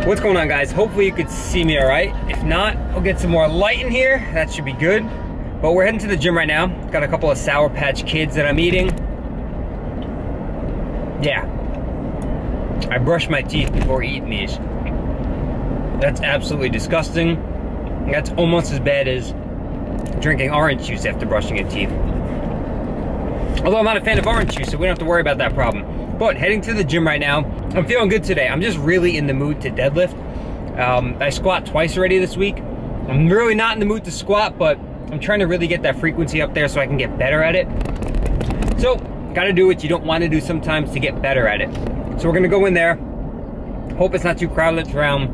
What's going on, guys? Hopefully you could see me all right. If not, I'll get some more light in here. That should be good. But we're heading to the gym right now. Got a couple of Sour Patch Kids that I'm eating. Yeah. I brush my teeth before eating these. That's absolutely disgusting. That's almost as bad as drinking orange juice after brushing your teeth. Although I'm not a fan of orange juice, so we don't have to worry about that problem. But heading to the gym right now. I'm feeling good today. I'm just really in the mood to deadlift. I squat twice already this week. I'm really not in the mood to squat, but I'm trying to really get that frequency up there so I can get better at it. So, gotta do what you don't want to do sometimes to get better at it. So we're gonna go in there. Hope it's not too crowded. It's around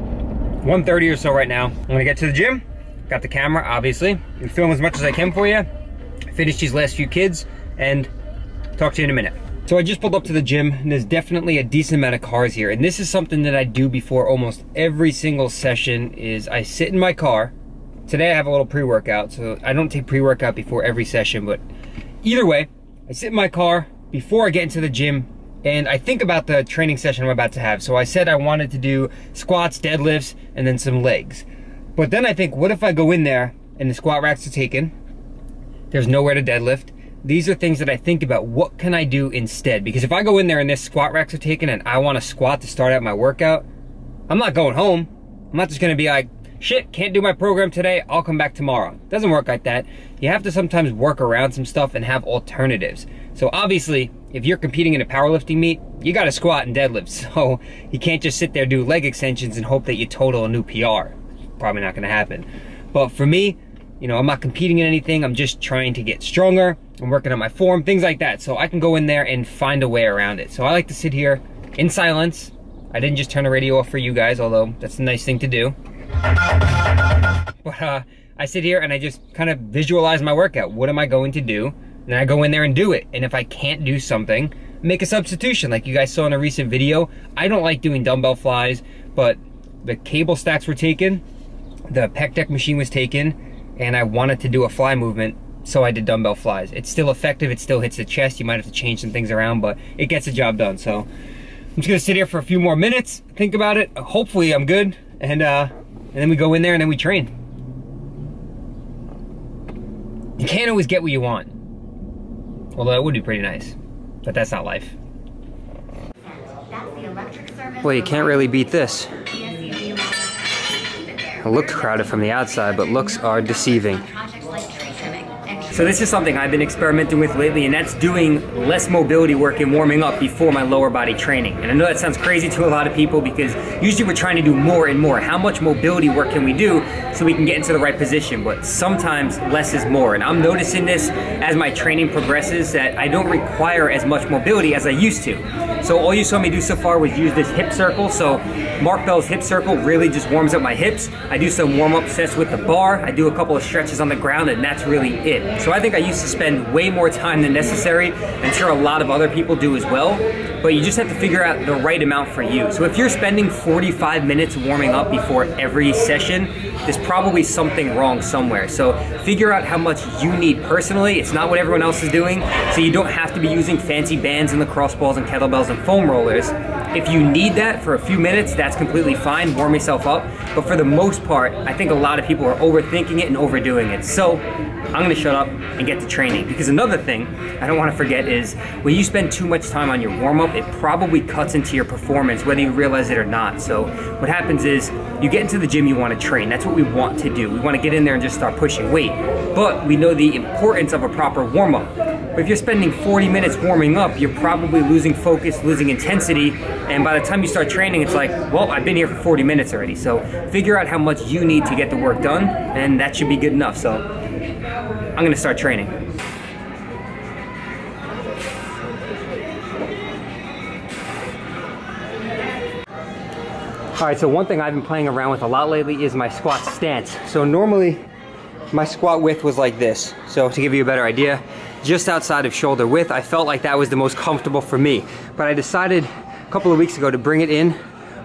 1:30 or so right now. I'm gonna get to the gym. Got the camera, obviously. And film as much as I can for you. Finish these last few kids and talk to you in a minute. So I just pulled up to the gym, and there's definitely a decent amount of cars here. And this is something that I do before almost every single session is I sit in my car. Today I have a little pre-workout, so I don't take pre-workout before every session, but either way, I sit in my car before I get into the gym, and I think about the training session I'm about to have. So I said I wanted to do squats, deadlifts, and then some legs. But then I think, what if I go in there and the squat racks are taken? There's nowhere to deadlift. These are things that I think about, what can I do instead? Because if I go in there and this squat racks are taken and I want to squat to start out my workout, I'm not going home. I'm not just gonna be like, shit, can't do my program today, I'll come back tomorrow. It doesn't work like that. You have to sometimes work around some stuff and have alternatives. So obviously, if you're competing in a powerlifting meet, you gotta squat and deadlift. So you can't just sit there, do leg extensions and hope that you total a new PR. Probably not gonna happen. But for me, you know, I'm not competing in anything, I'm just trying to get stronger. I'm working on my form, things like that. So I can go in there and find a way around it. So I like to sit here in silence. I didn't just turn the radio off for you guys, although that's a nice thing to do. But I sit here and I just kind of visualize my workout. What am I going to do? And then I go in there and do it. And if I can't do something, make a substitution. Like you guys saw in a recent video, I don't like doing dumbbell flies, but the cable stacks were taken, the pec deck machine was taken, and I wanted to do a fly movement. So I did dumbbell flies. It's still effective, it still hits the chest. You might have to change some things around, but it gets the job done. So I'm just gonna sit here for a few more minutes, think about it. Hopefully I'm good, and then we go in there and then we train. You can't always get what you want. Although that would be pretty nice, but that's not life. Well, you can't really beat this. It looked crowded from the outside, but looks are deceiving. So this is something I've been experimenting with lately, and that's doing less mobility work and warming up before my lower body training. And I know that sounds crazy to a lot of people because usually we're trying to do more and more. How much mobility work can we do so we can get into the right position? But sometimes less is more. And I'm noticing this as my training progresses, that I don't require as much mobility as I used to. So all you saw me do so far was use this hip circle. So Mark Bell's hip circle really just warms up my hips. I do some warm-up sets with the bar. I do a couple of stretches on the ground, and that's really it. So I think I used to spend way more time than necessary. I'm sure a lot of other people do as well, but you just have to figure out the right amount for you. So if you're spending 45 minutes warming up before every session, there's probably something wrong somewhere. So figure out how much you need personally. It's not what everyone else is doing, so you don't have to be using fancy bands and lacrosse balls and kettlebells and foam rollers. If you need that for a few minutes, that's completely fine, warm yourself up. But for the most part, I think a lot of people are overthinking it and overdoing it. So I'm gonna shut up and get to training. Because another thing I don't wanna forget is when you spend too much time on your warm-up, it probably cuts into your performance, whether you realize it or not. So what happens is you get into the gym, you wanna train. That's what we want to do. We wanna get in there and just start pushing weight. But we know the importance of a proper warm-up. But if you're spending 40 minutes warming up, you're probably losing focus, losing intensity, and by the time you start training, it's like, well, I've been here for 40 minutes already. So figure out how much you need to get the work done, and that should be good enough. So I'm gonna start training. All right, so one thing I've been playing around with a lot lately is my squat stance. So normally my squat width was like this. So to give you a better idea, just outside of shoulder width, I felt like that was the most comfortable for me. But I decided a couple of weeks ago to bring it in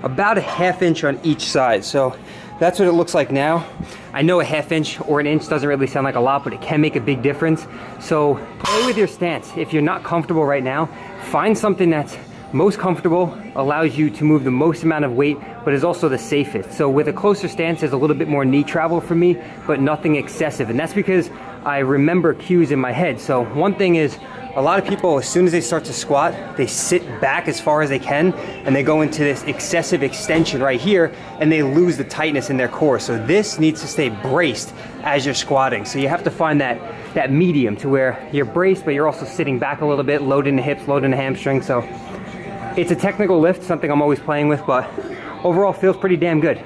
about a ½ inch on each side. So that's what it looks like now. I know a ½ inch or an inch doesn't really sound like a lot, but it can make a big difference. So play with your stance. If you're not comfortable right now, find something that's most comfortable, allows you to move the most amount of weight, but is also the safest. So with a closer stance, there's a little bit more knee travel for me, but nothing excessive. And that's because I remember cues in my head. So one thing is, a lot of people, as soon as they start to squat, they sit back as far as they can, and they go into this excessive extension right here, and they lose the tightness in their core. So this needs to stay braced as you're squatting. So you have to find that medium to where you're braced, but you're also sitting back a little bit, loading the hips, loading the hamstrings. So it's a technical lift, something I'm always playing with, but overall feels pretty damn good.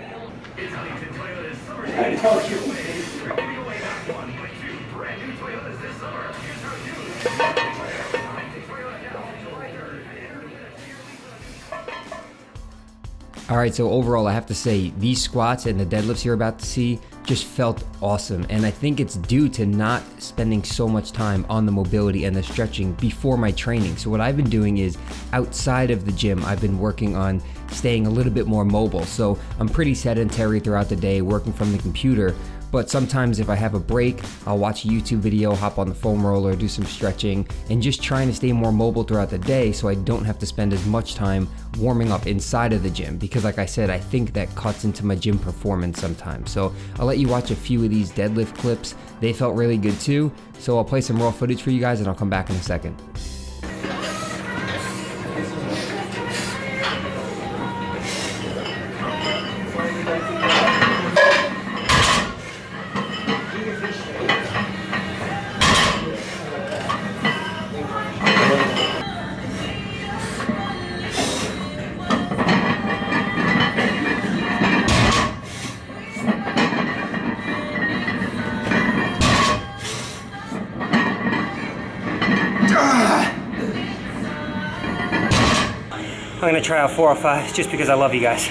All right, so overall, I have to say these squats and the deadlifts you're about to see just felt awesome. And I think it's due to not spending so much time on the mobility and the stretching before my training. So what I've been doing is outside of the gym, I've been working on staying a little bit more mobile. So I'm pretty sedentary throughout the day, working from the computer. But sometimes if I have a break, I'll watch a YouTube video, hop on the foam roller, do some stretching, and just trying to stay more mobile throughout the day so I don't have to spend as much time warming up inside of the gym. Because like I said, I think that cuts into my gym performance sometimes. So I'll let you watch a few of these deadlift clips. They felt really good too. So I'll play some raw footage for you guys and I'll come back in a second. I'm gonna try out 405 just because I love you guys.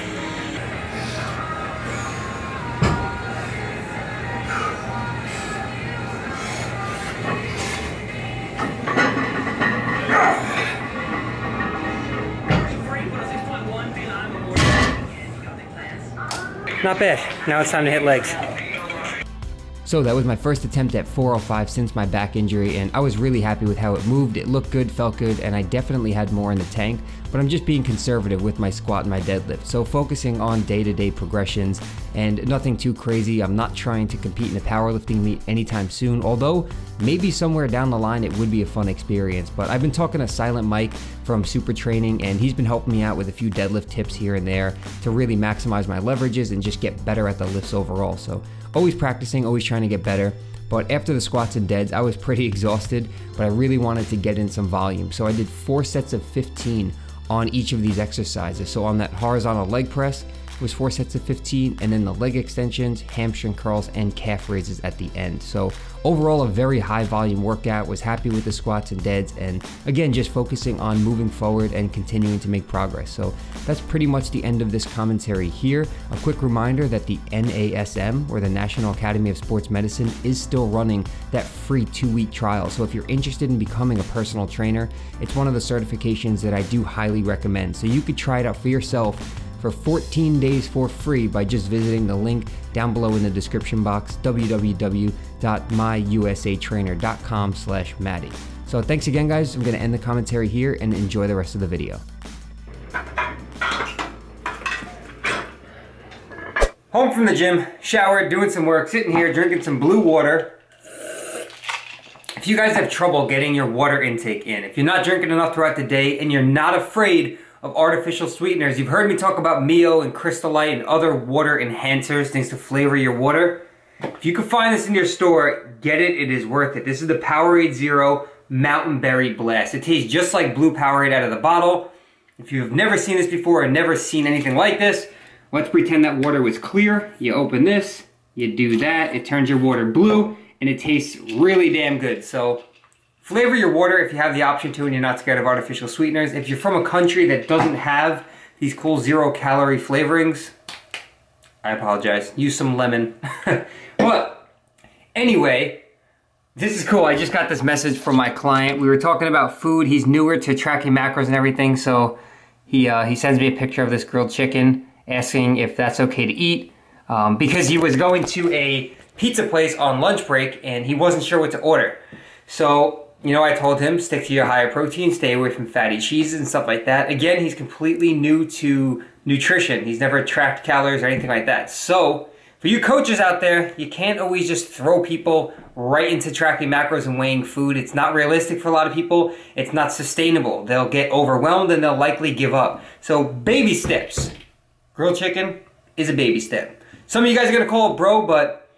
Not bad. Now it's time to hit legs. So that was my first attempt at 405 since my back injury, and I was really happy with how it moved. It looked good, felt good, and I definitely had more in the tank, but I'm just being conservative with my squat and my deadlift. So focusing on day-to-day progressions and nothing too crazy. I'm not trying to compete in a powerlifting meet anytime soon, although maybe somewhere down the line it would be a fun experience. But I've been talking to Silent Mike from Super Training, and he's been helping me out with a few deadlift tips here and there to really maximize my leverages and just get better at the lifts overall. So always practicing, always trying to get better. But after the squats and deads, I was pretty exhausted, but I really wanted to get in some volume. So I did 4 sets of 15 on each of these exercises. So on that horizontal leg press, it was 4 sets of 15, and then the leg extensions, hamstring curls, and calf raises at the end. So overall, a very high volume workout. Was happy with the squats and deads, and again, just focusing on moving forward and continuing to make progress. So that's pretty much the end of this commentary here. A quick reminder that the NASM, or the National Academy of Sports Medicine, is still running that free 2-week trial. So if you're interested in becoming a personal trainer, it's one of the certifications that I do highly recommend. So you could try it out for yourself for 14 days for free by just visiting the link down below in the description box, www.myusatrainer.com/Matty. So thanks again, guys. I'm gonna end the commentary here and enjoy the rest of the video. Home from the gym, showered, doing some work, sitting here drinking some blue water. If you guys have trouble getting your water intake in, if you're not drinking enough throughout the day and you're not afraid of artificial sweeteners, you've heard me talk about Mio and Crystalite and other water enhancers, things to flavor your water. If you can find this in your store, get it, it is worth it. This is the Powerade Zero Mountain Berry Blast. It tastes just like blue Powerade out of the bottle. If you've never seen this before and never seen anything like this, let's pretend that water was clear. You open this, you do that, it turns your water blue, and it tastes really damn good. So flavor your water if you have the option to and you're not scared of artificial sweeteners. If you're from a country that doesn't have these cool 0-calorie flavorings, I apologize. Use some lemon. But Anyway, this is cool. I just got this message from my client. We were talking about food. He's newer to tracking macros and everything, so he sends me a picture of this grilled chicken, asking if that's okay to eat, because he was going to a pizza place on lunch break and he wasn't sure what to order. So, you know, I told him, stick to your higher protein, stay away from fatty cheeses and stuff like that. Again, he's completely new to nutrition. He's never tracked calories or anything like that. So, for you coaches out there, you can't always just throw people right into tracking macros and weighing food. It's not realistic for a lot of people. It's not sustainable. They'll get overwhelmed and they'll likely give up. So, baby steps. Grilled chicken is a baby step. Some of you guys are gonna call it bro, but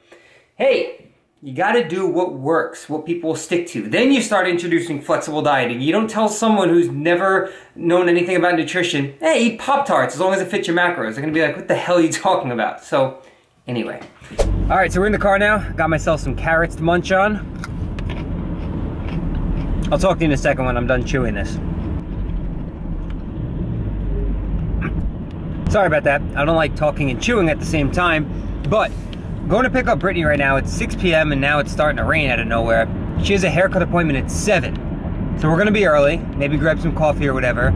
hey, you gotta do what works, what people will stick to. Then you start introducing flexible dieting. You don't tell someone who's never known anything about nutrition, hey, eat Pop-Tarts as long as it fits your macros. They're gonna be like, what the hell are you talking about? So, anyway. All right, so we're in the car now. Got myself some carrots to munch on. I'll talk to you in a second when I'm done chewing this. Sorry about that. I don't like talking and chewing at the same time, but I'm going to pick up Brittany right now. It's 6 p.m. and now it's starting to rain out of nowhere. She has a haircut appointment at 7. So we're going to be early, maybe grab some coffee or whatever.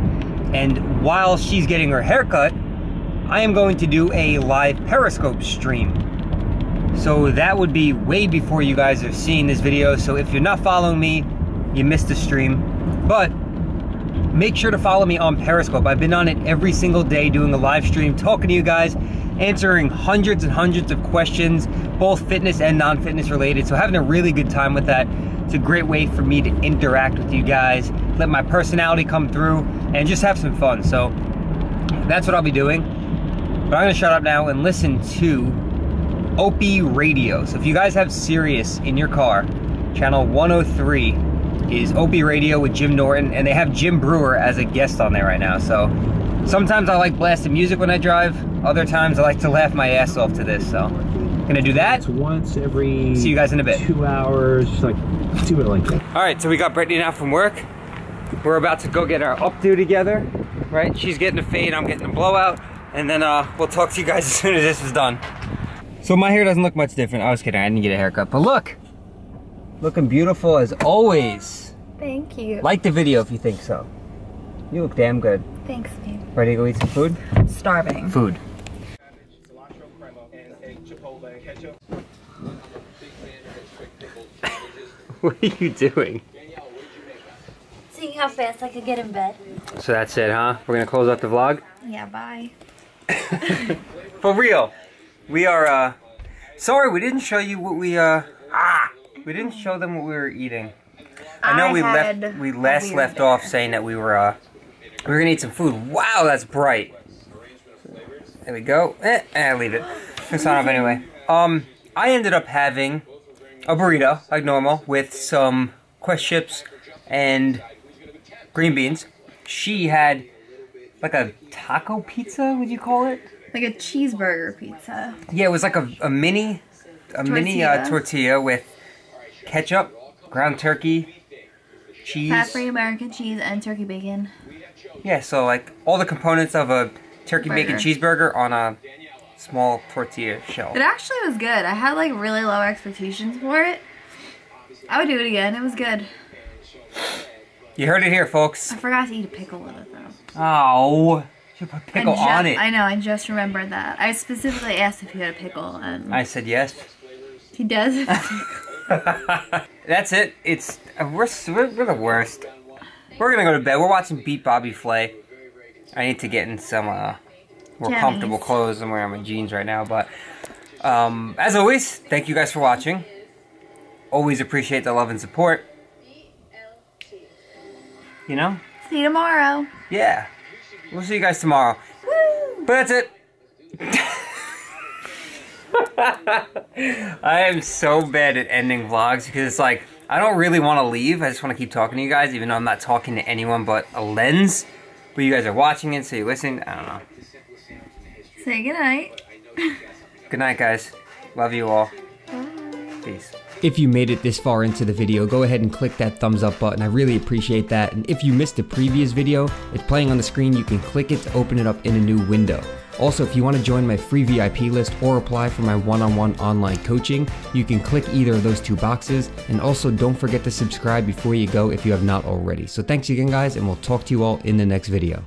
And while she's getting her haircut, I am going to do a live Periscope stream. So that would be way before you guys are seeing this video. So if you're not following me, you missed the stream. But make sure to follow me on Periscope. I've been on it every single day doing a live stream, talking to you guys, answering hundreds and hundreds of questions, both fitness and non-fitness related. So having a really good time with that. It's a great way for me to interact with you guys, let my personality come through, and just have some fun. So that's what I'll be doing. But I'm gonna shut up now and listen to Opie Radio. So if you guys have Sirius in your car, channel 103 is Opie Radio with Jim Norton, and they have Jim Brewer as a guest on there right now. So sometimes I like blasting music when I drive, other times I like to laugh my ass off to this. So gonna do that. It's once every see you guys in a bit. 2 hours, like do it like that. All right, so we got Brittany now from work. We're about to go get our updo together, right? She's getting a fade, I'm getting a blowout, and then we'll talk to you guys as soon as this is done. So my hair doesn't look much different. I was kidding, I didn't get a haircut, but look, looking beautiful as always. Thank you. Like the video if you think so. You look damn good. Thanks, babe. Ready to go eat some food? Starving. Food. What are you doing? Seeing how fast I could get in bed. So that's it, huh? We're gonna close out the vlog? Yeah, bye. For real. We are, sorry we didn't show you what we didn't show them what we were eating. I know we last left off saying that we were gonna eat some food. Wow, that's bright. There we go. Leave it. It's not off anyway. I ended up having a burrito, like normal, with some Quest chips and green beans. She had like a taco pizza, would you call it? Like a cheeseburger pizza. Yeah, it was like a mini tortilla with ketchup, ground turkey, cheese. Fat-free American cheese and turkey bacon. Yeah, so like all the components of a turkey bacon cheeseburger on a small tortilla shell. It actually was good. I had like really low expectations for it. I would do it again. It was good. You heard it here, folks. I forgot to eat a pickle with it though. Oh, you put pickle on it. I know. I just remembered that. I specifically asked if you had a pickle, and I said yes. He does. That's it. It's we're the worst. We're gonna go to bed. We're watching Beat Bobby Flay. I need to get in some more comfortable clothes. I'm wearing my jeans right now, but as always, thank you guys for watching. Always appreciate the love and support. You know? See you tomorrow. Yeah. We'll see you guys tomorrow. Woo! But that's it. I am so bad at ending vlogs because it's like, I don't really want to leave. I just want to keep talking to you guys, even though I'm not talking to anyone but a lens. But you guys are watching it, so you're listening. I don't know. Say goodnight. Good night, guys. Love you all. Bye. Peace. If you made it this far into the video, go ahead and click that thumbs up button. I really appreciate that. And if you missed the previous video, it's playing on the screen. You can click it to open it up in a new window. Also, if you want to join my free VIP list or apply for my one-on-one online coaching, you can click either of those two boxes. And also don't forget to subscribe before you go if you have not already. So thanks again guys, and we'll talk to you all in the next video.